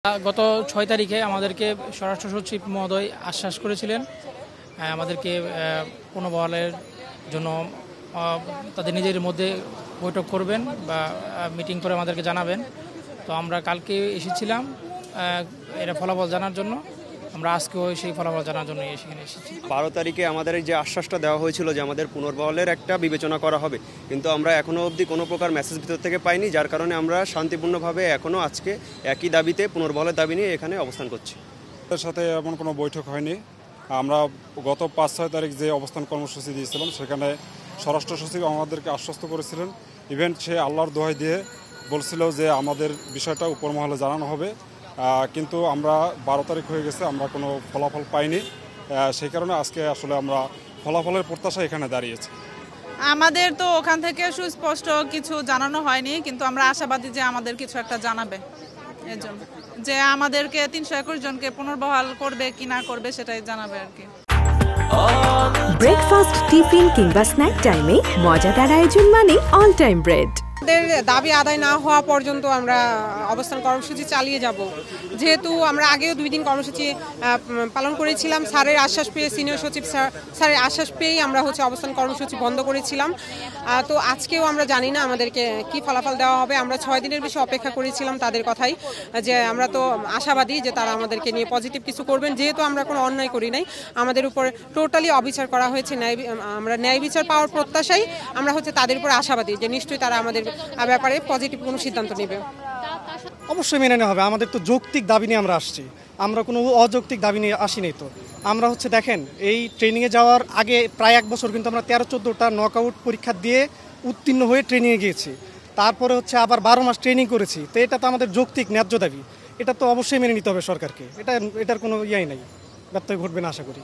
গত ৬ তারিখে আমাদেরকে স্বরাষ্ট্র সচিব মহোদয় আশ্বাস করেছিলেন আমাদেরকে পুনর্বহালের জন্য তাদের নিজের মধ্যে বৈঠক করবেন বা মিটিং করে আমাদেরকে জানাবেন। তো আমরা কালকে এসেছিলাম এটা ফলাফল জানার জন্য। আমরা আজকেও সেই ফলাফল জানার জন্য সেখানে এসেছি। ১২ তারিখে আমাদের যে আশ্বাসটা দেওয়া হয়েছিল যে আমাদের পুনর্বহালের একটা বিবেচনা করা হবে, কিন্তু আমরা এখনও অবধি কোনো প্রকার মেসেজ ভিতর থেকে পাইনি, যার কারণে আমরা শান্তিপূর্ণভাবে এখনও আজকে একই দাবিতে পুনর্বহালের দাবি নিয়ে এখানে অবস্থান করছি। তাদের সাথে এমন কোনো বৈঠক হয়নি। আমরা গত ৫-৬ তারিখ যে অবস্থান কর্মসূচি দিয়েছিলাম সেখানে স্বরাষ্ট্র সচিব আমাদেরকে আশ্বস্ত করেছিলেন। ইভেন সে আল্লাহর দোহাই দিয়ে বলছিল যে আমাদের বিষয়টা উপর মহলে জানানো হবে, কিন্তু আমরা ১২ তারিখ হয়ে গেছে, আমরা কোনো ফলাফল পাইনি। সেই কারণে আজকে আসলে আমরা ফলাফলের প্রত্যাশা এখানে দাঁড়িয়েছি। আমাদের তো ওখান থেকে সুস্পষ্ট কিছু জানানো হয়নি, কিন্তু আমরা আশাবাদী যে আমাদের কিছু একটা জানাবে। এর জন্য যে আমাদেরকে ৩২১ জনকে পুনর্বহাল করবে কি না করবে সেটাই জানাবে আর কি। ব্রেকফাস্ট, টিফিন কিংবা স্ন্যাক টাইমে মজাদার আয়োজন মানে অল টাইম ব্রেড। আমাদের দাবি আদায় না হওয়া পর্যন্ত আমরা অবস্থান কর্মসূচি চালিয়ে যাব। যেহেতু আমরা আগেও 2 দিন কর্মসূচি পালন করেছিলাম, স্যারের আশ্বাস পেয়ে, সিনিয়র সচিব স্যারের আশ্বাস পেয়েই আমরা অবস্থান কর্মসূচি বন্ধ করেছিলাম। তো আজকেও আমরা জানি না আমাদেরকে কি ফলাফল দেওয়া হবে। আমরা 6 দিনের বেশি অপেক্ষা করেছিলাম তাদের কথাই, যে আমরা তো আশাবাদী যে তারা আমাদেরকে নিয়ে পজিটিভ কিছু করবেন। যেহেতু আমরা কোনো অন্যায় করি নাই, আমাদের উপর টোটালি অবিচার করা হয়েছে, আমরা ন্যায় বিচার পাওয়ার প্রত্যাশাই আমরা তাদের উপর আশাবাদী যে নিশ্চয়ই তারা আমাদের ব্যাপারে পজিটিভ কোনো সিদ্ধান্ত নেবে। অবশ্যই মেনে নেওয়া হবে। আমাদের তো যৌক্তিক দাবি নিয়ে আমরা আসছি, আমরা কোনো অযৌক্তিক দাবি নিয়ে আসিনি। তো আমরা দেখেন, এই ট্রেনিংয়ে যাওয়ার আগে প্রায় 1 বছর কিন্তু আমরা 13-14টা নকআউট পরীক্ষা দিয়ে উত্তীর্ণ হয়ে ট্রেনিংয়ে গিয়েছি। তারপরে আবার 12 মাস ট্রেনিং করেছি। তো এটা তো আমাদের যৌক্তিক ন্যায্য দাবি, এটা তো অবশ্যই মেনে নিতে হবে সরকারকে। এটার কোনো নাই, ব্যত্যয় ঘটবে না আশা করি।